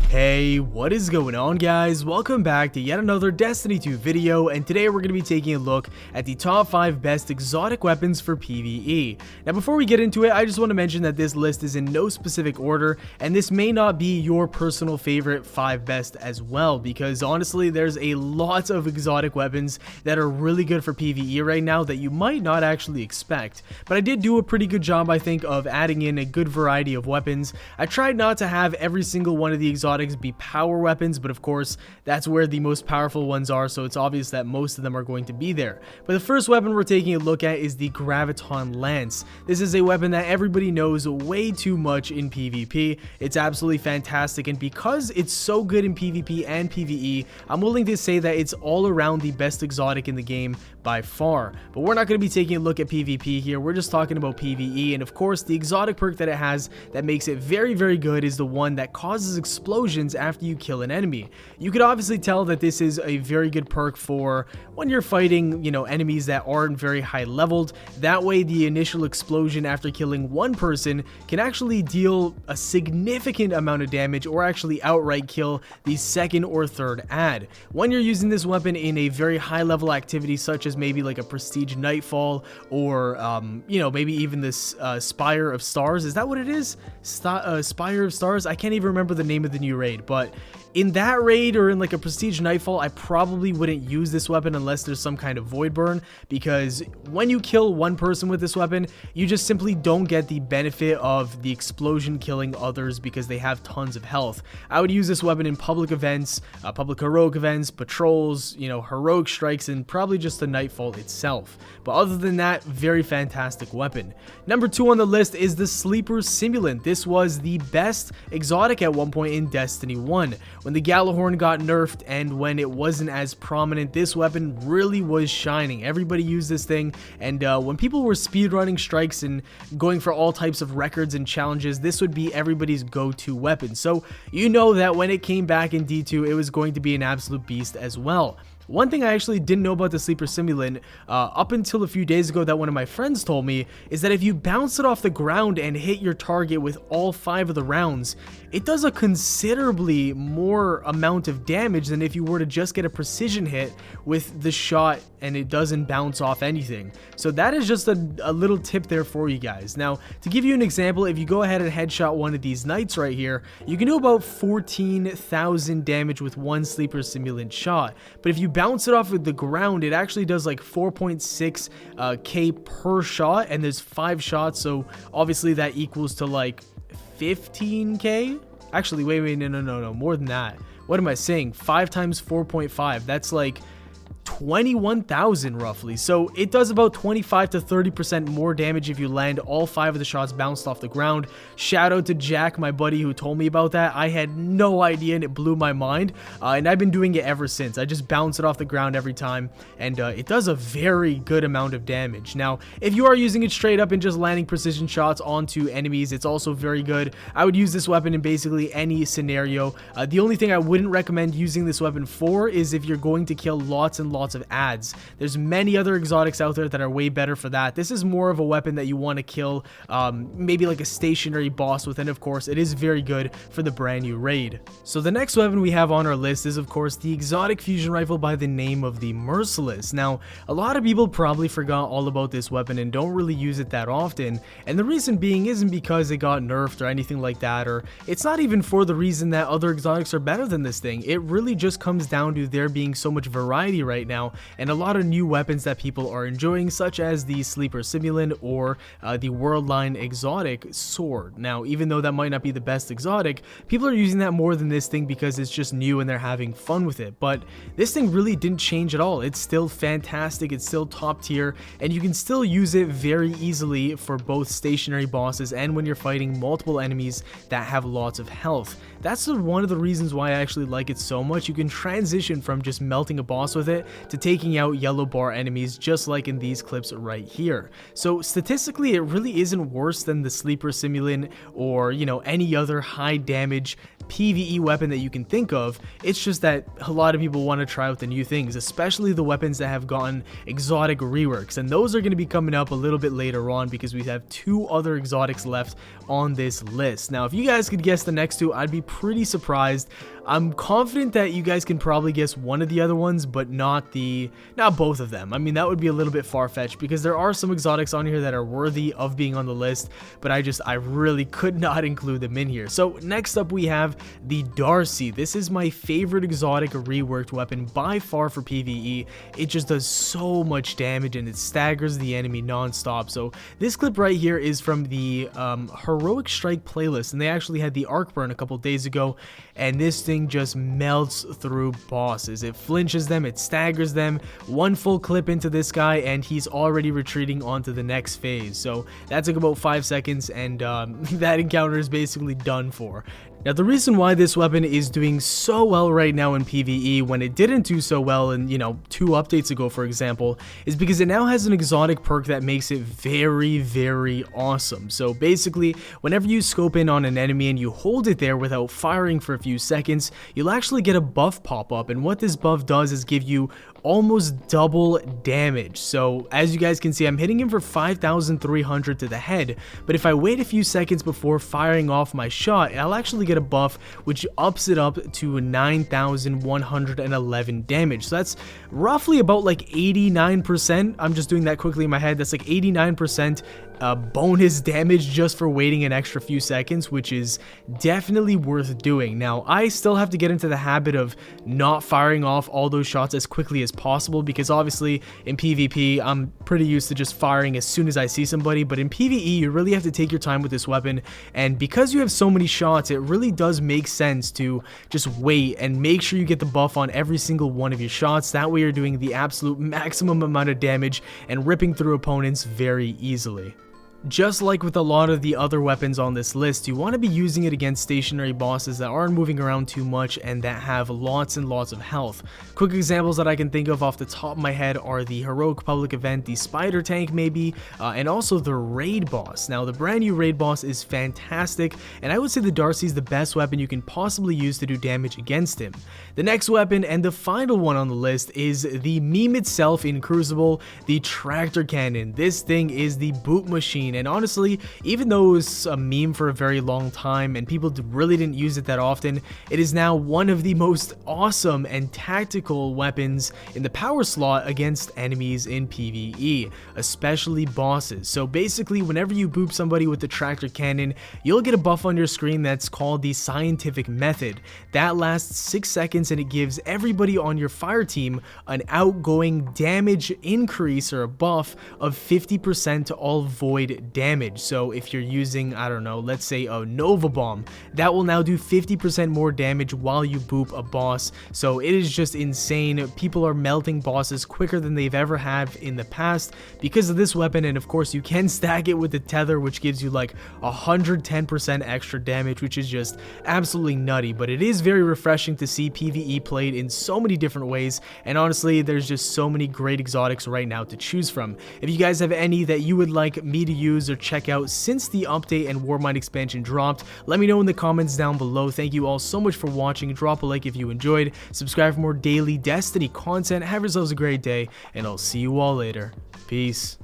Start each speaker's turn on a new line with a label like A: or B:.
A: Hey, what is going on, guys? Welcome back to yet another Destiny 2 video, and today we're going to be taking a look at the top 5 best exotic weapons for PvE. Now before we get into it, I just want to mention that this list is in no specific order, and this may not be your personal favorite 5 best as well, because honestly there's a lot of exotic weapons that are really good for PvE right now that you might not actually expect. But I did do a pretty good job, I think, of adding in a good variety of weapons. I tried not to have every single one of the exotics be power weapons, but of course that's where the most powerful ones are, so it's obvious that most of them are going to be there. But the first weapon we're taking a look at is the GRAVITON Lance. This is a weapon that everybody knows way too much in PvP. It's absolutely fantastic, and because it's so good in PvP and PvE, I'm willing to say that it's all around the best exotic in the game by far. But we're not going to be taking a look at PvP here, we're just talking about PvE, and of course the exotic perk that it has that makes it very, very good is the one that causes explosions after you kill an enemy. You could obviously tell that this is a very good perk for when you're fighting, enemies that aren't very high leveled. That way the initial explosion after killing one person can actually deal a significant amount of damage, or actually outright kill the second or third ad. When you're using this weapon in a very high level activity, such as maybe like a Prestige Nightfall, or maybe even this Spire of Stars, is that what it is? Spire of Stars? I can't even remember the name of the new raid, but in that raid or in like a Prestige Nightfall, I probably wouldn't use this weapon unless there's some kind of void burn, because when you kill one person with this weapon, you just simply don't get the benefit of the explosion killing others because they have tons of health. I would use this weapon in public events, public heroic events, patrols, heroic strikes, and probably just the Nightfall itself. But other than that, very fantastic weapon. Number 2 on the list is the Sleeper Simulant. This was the best exotic at one point in Destiny 1. When the Gjallarhorn got nerfed and when it wasn't as prominent, this weapon really was shining. Everybody used this thing, and when people were speedrunning strikes and going for all types of records and challenges, this would be everybody's go-to weapon. So you know that when it came back in D2, it was going to be an absolute beast as well. One thing I actually didn't know about the Sleeper Simulant up until a few days ago that one of my friends told me is that if you bounce it off the ground and hit your target with all 5 of the rounds, it does a considerably more amount of damage than if you were to just get a precision hit with the shot and it doesn't bounce off anything. So that is just a little tip there for you guys. Now, to give you an example, if you go ahead and headshot one of these knights right here, you can do about 14,000 damage with one Sleeper Simulant shot. But if you bounce it off of the ground, it actually does like 4.6k per shot, and there's 5 shots, so obviously that equals to like 15k. Actually, wait, no, more than that. What am I saying? 5 times 4.5, that's like 21,000 roughly. So it does about 25 to 30% more damage if you land all 5 of the shots bounced off the ground. Shout out to Jack, my buddy, who told me about that. I had no idea, and it blew my mind, and I've been doing it ever since. I just bounce it off the ground every time, and it does a very good amount of damage. Now, if you are using it straight up and just landing precision shots onto enemies, it's also very good. I would use this weapon in basically any scenario. The only thing I wouldn't recommend using this weapon for is if you're going to kill lots and lots of ads. There's many other exotics out there that are way better for that. This is more of a weapon that you want to kill maybe like a stationary boss with, and of course it is very good for the brand new raid. So the next weapon we have on our list is of course the exotic fusion rifle by the name of the MERCILESS. Now, a lot of people probably forgot all about this weapon and don't really use it that often, and the reason being isn't because it got nerfed or anything like that, or it's not even for the reason that other exotics are better than this thing. It really just comes down to there being so much variety right now, and a lot of new weapons that people are enjoying, such as the Sleeper Simulant or the Worldline exotic sword. Now, even though that might not be the best exotic, people are using that more than this thing because it's just new and they're having fun with it. But this thing really didn't change at all. It's still fantastic, it's still top tier, and you can still use it very easily for both stationary bosses and when you're fighting multiple enemies that have lots of health. That's one of the reasons why I actually like it so much. You can transition from just melting a boss with it to taking out yellow bar enemies, just like in these clips right here. So statistically, it really isn't worse than the sleeper simulant or, you know, any other high damage PvE weapon that you can think of. It's just that a lot of people want to try out the new things, especially the weapons that have gotten exotic reworks, and those are going to be coming up a little bit later on because we have 2 other exotics left on this list. Now, if you guys could guess the next 2, I'd be pretty surprised. I'm confident that you guys can probably guess one of the other ones, but not both of them. I mean, that would be a little bit far-fetched because there are some exotics on here that are worthy of being on the list, but I really could not include them in here. So next up we have the D.A.R.C.I. This is my favorite exotic reworked weapon by far for PvE. It just does so much damage and it staggers the enemy non-stop. So this clip right here is from the Heroic Strike playlist, and they actually had the arc burn a couple days ago, and this thing just melts through bosses. It flinches them, it staggers them. One full clip into this guy and he's already retreating onto the next phase. So that took about 5 seconds, and that encounter is basically done for. Now, the reason why this weapon is doing so well right now in PvE when it didn't do so well in, 2 updates ago, for example, is because it now has an exotic perk that makes it very, very awesome. So basically, whenever you scope in on an enemy and you hold it there without firing for a few seconds, you'll actually get a buff pop up, and what this buff does is give you almost double damage. So as you guys can see, I'm hitting him for 5,300 to the head, but if I wait a few seconds before firing off my shot, I'll actually get a buff which ups it up to 9,111 damage. So that's roughly about like 89%. I'm just doing that quickly in my head. That's like 89% bonus damage just for waiting an extra few seconds, which is definitely worth doing. Now, I still have to get into the habit of not firing off all those shots as quickly as possible, because obviously in PvP I'm pretty used to just firing as soon as I see somebody, but in PvE you really have to take your time with this weapon, and because you have so many shots, it really does make sense to just wait and make sure you get the buff on every single one of your shots. That way you're doing the absolute maximum amount of damage and ripping through opponents very easily. Just like with a lot of the other weapons on this list, you want to be using it against stationary bosses that aren't moving around too much and that have lots and lots of health. Quick examples that I can think of off the top of my head are the Heroic Public event, the Spider Tank maybe, and also the Raid Boss. Now, the brand new Raid Boss is fantastic, and I would say the D.A.R.C.I is the best weapon you can possibly use to do damage against him. The next weapon, and the final one on the list, is the meme itself in Crucible, the Tractor Cannon. This thing is the boot machine. And honestly, even though it was a meme for a very long time and people really didn't use it that often, it is now one of the most awesome and tactical weapons in the power slot against enemies in PvE, especially bosses. So basically, whenever you boop somebody with the Tractor Cannon, you'll get a buff on your screen that's called the Scientific Method. That lasts 6 seconds and it gives everybody on your fire team an outgoing damage increase or a buff of 50% to all void damage. So if you're using, I don't know, let's say a Nova Bomb, that will now do 50% more damage while you boop a boss. So it is just insane. People are melting bosses quicker than they've ever have in the past because of this weapon, and of course you can stack it with the tether, which gives you like 110% extra damage, which is just absolutely nutty. But it is very refreshing to see PvE played in so many different ways, and honestly there's just so many great exotics right now to choose from. If you guys have any that you would like me to use or check out since the update and Warmind expansion dropped, let me know in the comments down below. Thank you all so much for watching. Drop a like if you enjoyed, subscribe for more daily Destiny content. Have yourselves a great day, and I'll see you all later. Peace.